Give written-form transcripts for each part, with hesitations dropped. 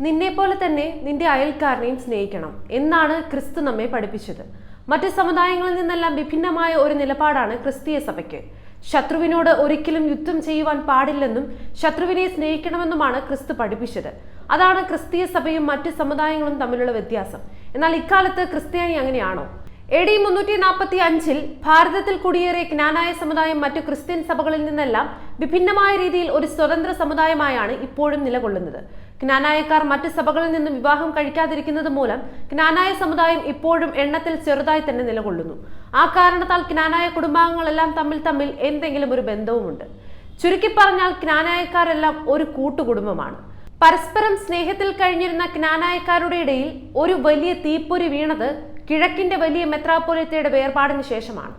നിന്നെപ്പോലെ തന്നെ നിന്റെ അയൽക്കാരനെയും സ്നേഹിക്കണം എന്നാണ് ക്രിസ്തു നമ്മെ പഠിപ്പിച്ചത്. മറ്റ് സമുദായങ്ങളിൽ നിന്നെല്ലാം വിഭിന്നമായ ഒരു നിലപാടാണ് ക്രിസ്തീയ സഭയ്ക്ക്. ശത്രുവിനോട് ഒരിക്കലും യുദ്ധം ചെയ്യുവാൻ പാടില്ലെന്നും ശത്രുവിനെ സ്നേഹിക്കണമെന്നുമാണ് ക്രിസ്തു പഠിപ്പിച്ചത്. അതാണ് ക്രിസ്തീയ സഭയും മറ്റ് സമുദായങ്ങളും തമ്മിലുള്ള വ്യത്യാസം. എന്നാൽ ഇക്കാലത്ത് ക്രിസ്ത്യാനി അങ്ങനെയാണോ? AD 345 ഭാരതത്തിൽ കുടിയേറിയ ക്നാനായ സമുദായം മറ്റു ക്രിസ്ത്യൻ സഭകളിൽ നിന്നെല്ലാം വിഭിന്നമായ രീതിയിൽ ഒരു സ്വതന്ത്ര സമുദായമായാണ് ഇപ്പോഴും നിലകൊള്ളുന്നത്. ക്നാനായക്കാർ മറ്റ് സഭകളിൽ നിന്നും വിവാഹം കഴിക്കാതിരിക്കുന്നത് മൂലം ക്നാനായ സമുദായം ഇപ്പോഴും എണ്ണത്തിൽ ചെറുതായി തന്നെ നിലകൊള്ളുന്നു. ആ കാരണത്താൽ ക്നാനായ കുടുംബാംഗങ്ങളെല്ലാം തമ്മിൽ എന്തെങ്കിലും ഒരു ബന്ധവുമുണ്ട്. ചുരുക്കി പറഞ്ഞാൽ ക്നാനായക്കാരെല്ലാം ഒരു കൂട്ടുകുടുംബമാണ്. പരസ്പരം സ്നേഹത്തിൽ കഴിഞ്ഞിരുന്ന ക്നാനായക്കാരുടെ ഇടയിൽ ഒരു വലിയ തീപ്പൊരി വീണത് കിഴക്കിന്റെ വലിയ മെത്രാപ്പൊലീത്തയുടെ വേർപാടിന് ശേഷമാണ്.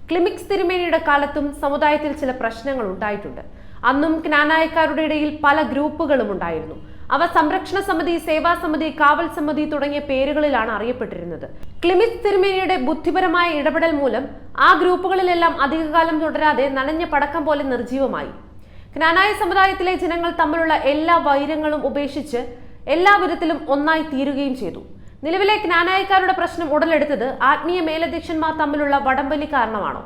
ക്ലിമിക്സ് തിരുമേനിയുടെ കാലത്തും സമുദായത്തിൽ ചില പ്രശ്നങ്ങൾ ഉണ്ടായിട്ടുണ്ട്. അന്നും ക്നാനായക്കാരുടെ ഇടയിൽ പല ഗ്രൂപ്പുകളും ഉണ്ടായിരുന്നു. അവ സംരക്ഷണ സമിതി, സേവാ സമിതി, കാവൽ സമിതി തുടങ്ങിയ പേരുകളിലാണ് അറിയപ്പെട്ടിരുന്നത്. ക്ലിമിക്സ് തിരുമേനിയുടെ ബുദ്ധിപരമായ ഇടപെടൽ മൂലം ആ ഗ്രൂപ്പുകളിലെല്ലാം അധികകാലം തുടരാതെ നനഞ്ഞ പടക്കം പോലെ നിർജീവമായി. ക്നാനായ സമുദായത്തിലെ ജനങ്ങൾ തമ്മിലുള്ള എല്ലാ വൈരങ്ങളും ഉപേക്ഷിച്ച് എല്ലാ വിധത്തിലും ഒന്നായി തീരുകയും ചെയ്തു. നിലവിലെ ക്നാനായക്കാരുടെ പ്രശ്നം ഉടലെടുത്തത് ആത്മീയ മേലധ്യക്ഷന്മാർ തമ്മിലുള്ള വടംവലി കാരണമാണോ,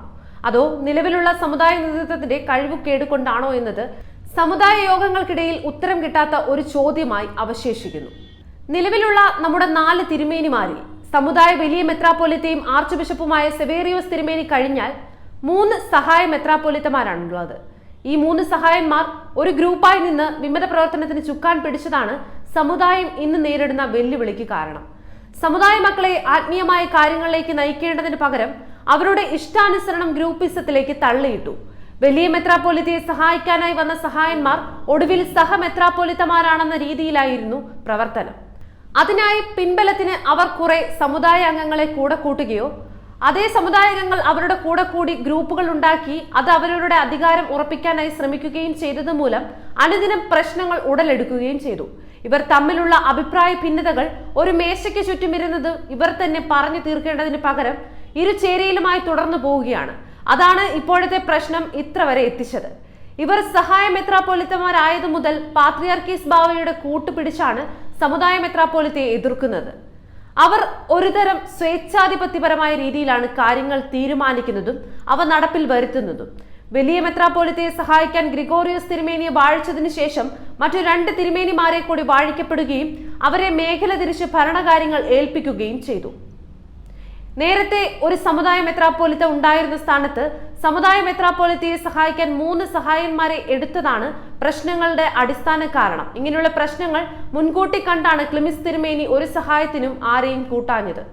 അതോ നിലവിലുള്ള സമുദായ നേതൃത്വത്തിന്റെ കഴിവുകേട് കൊണ്ടാണോ എന്നത് സമുദായ യോഗങ്ങൾക്കിടയിൽ ഉത്തരം കിട്ടാത്ത ഒരു ചോദ്യമായി അവശേഷിക്കുന്നു. നിലവിലുള്ള നമ്മുടെ 4 തിരുമേനിമാരിൽ സമുദായ വലിയ മെത്രാപ്പൊലീത്തയും ആർച്ച് ബിഷപ്പുമായ സെവേറിയോസ് തിരുമേനി കഴിഞ്ഞാൽ 3 സഹായ മെത്രാപ്പൊലീത്തമാരാണുള്ളത്. ഈ 3 സഹായന്മാർ ഒരു ഗ്രൂപ്പായി നിന്ന് വിമത പ്രവർത്തനത്തിന് ചുക്കാൻ പിടിച്ചതാണ് സമുദായം ഇന്ന് നേരിടുന്ന വെല്ലുവിളിക്ക് കാരണം. സമുദായ മക്കളെ ആത്മീയമായ കാര്യങ്ങളിലേക്ക് നയിക്കേണ്ടതിന് പകരം അവരുടെ ഇഷ്ടാനുസരണം ഗ്രൂപ്പിസത്തിലേക്ക് തള്ളിയിട്ടു. വലിയ മെത്രാപ്പൊലീത്തയെ സഹായിക്കാനായി വന്ന സഹായന്മാർ ഒടുവിൽ സഹമെത്രാപ്പൊലീത്തമാരാണെന്ന രീതിയിലായിരുന്നു പ്രവർത്തനം. അതിനായി പിൻബലത്തിന് അവർ കുറെ സമുദായ അംഗങ്ങളെ കൂടെ കൂട്ടുകയോ അതേ സമുദായാംഗങ്ങൾ അവരുടെ കൂടെ കൂടി ഗ്രൂപ്പുകൾ ഉണ്ടാക്കി അത് അവരുടെ അധികാരം ഉറപ്പിക്കാനായി ശ്രമിക്കുകയും ചെയ്തത് മൂലം അനുദിനം പ്രശ്നങ്ങൾ ഉടലെടുക്കുകയും ചെയ്തു. ഇവർ തമ്മിലുള്ള അഭിപ്രായ ഭിന്നതകൾ ഒരു മേശയ്ക്ക് ചുറ്റുമിരുന്നത് ഇവർ തന്നെ പറഞ്ഞു തീർക്കേണ്ടതിന് പകരം ഇരുചേരിയിലുമായി തുടർന്നു പോവുകയാണ്. അതാണ് ഇപ്പോഴത്തെ പ്രശ്നം ഇത്ര വരെ എത്തിച്ചത്. ഇവർ സഹായ മെത്രാപ്പൊലീത്തമാരായതു മുതൽ പാത്രിയാർക്കീസ് ബാവയുടെ കൂട്ടുപിടിച്ചാണ് സമുദായ മെത്രാപ്പൊലീത്തയെ എതിർക്കുന്നത്. അവർ ഒരുതരം സ്വേച്ഛാധിപത്യപരമായ രീതിയിലാണ് കാര്യങ്ങൾ തീരുമാനിക്കുന്നതും അവ നടപ്പിൽ വരുത്തുന്നതും. വലിയ മെത്രാപ്പൊലീത്തയെ സഹായിക്കാൻ ഗ്രിഗോറിയോസ് തിരുമേനിയെ വാഴിച്ചതിനു ശേഷം മറ്റു 2 തിരുമേനിമാരെ കൂടി വാഴിക്കപ്പെടുകയും അവരെ മേഖല തിരിച്ച് ഭരണകാര്യങ്ങൾ ഏൽപ്പിക്കുകയും ചെയ്തു. നേരത്തെ ഒരു സമുദായ മെത്രാപ്പൊലീത്ത ഉണ്ടായിരുന്ന സ്ഥാനത്ത് സമുദായ മെത്രാപ്പൊലീത്തയെ സഹായിക്കാൻ 3 സഹായന്മാരെ എടുത്തതാണ് പ്രശ്നങ്ങളുടെ അടിസ്ഥാന കാരണം. ഇങ്ങനെയുള്ള പ്രശ്നങ്ങൾ മുൻകൂട്ടി കണ്ടാണ് ക്ലിമിക്സ് തിരുമേനി ഒരു സഹായത്തിനും ആരെയും കൂട്ടാഞ്ഞത്.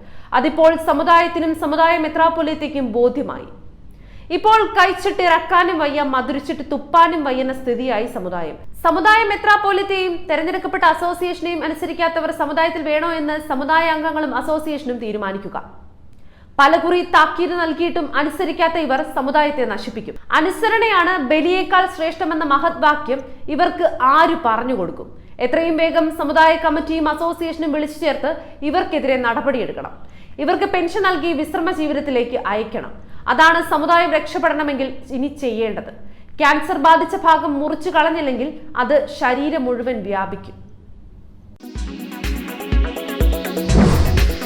അതിപ്പോൾ സമുദായത്തിനും സമുദായ മെത്രാപ്പൊലീത്തയ്ക്കും ബോധ്യമായി. ഇപ്പോൾ കഴിച്ചിട്ടിറക്കാനും വയ്യ, മധുരിച്ചിട്ട് തുപ്പാനും വയ്യുന്ന സ്ഥിതിയായി സമുദായം. സമുദായ മെത്രാപ്പൊലീത്തയെയും തെരഞ്ഞെടുക്കപ്പെട്ട അസോസിയേഷനെയും അനുസരിക്കാത്തവർ സമുദായത്തിൽ വേണോ എന്ന് സമുദായ അംഗങ്ങളും അസോസിയേഷനും തീരുമാനിക്കുക. പലകുറി താക്കീത് നൽകിയിട്ടും അനുസരിക്കാത്ത ഇവർ സമുദായത്തെ നശിപ്പിക്കും. അനുസരണയാണ് ബലിയേക്കാൾ ശ്രേഷ്ഠമെന്ന മഹത് വാക്യം ഇവർക്ക് ആര് പറഞ്ഞു കൊടുക്കും? എത്രയും വേഗം സമുദായ കമ്മിറ്റിയും അസോസിയേഷനും വിളിച്ചു ചേർത്ത് ഇവർക്കെതിരെ നടപടിയെടുക്കണം. ഇവർക്ക് പെൻഷൻ നൽകി വിശ്രമ ജീവിതത്തിലേക്ക് അയക്കണം. അതാണ് സമുദായം രക്ഷപ്പെടണമെങ്കിൽ ഇനി ചെയ്യേണ്ടത്. ക്യാൻസർ ബാധിച്ച ഭാഗം മുറിച്ചു കളഞ്ഞില്ലെങ്കിൽ അത് ശരീരം മുഴുവൻ വ്യാപിക്കും.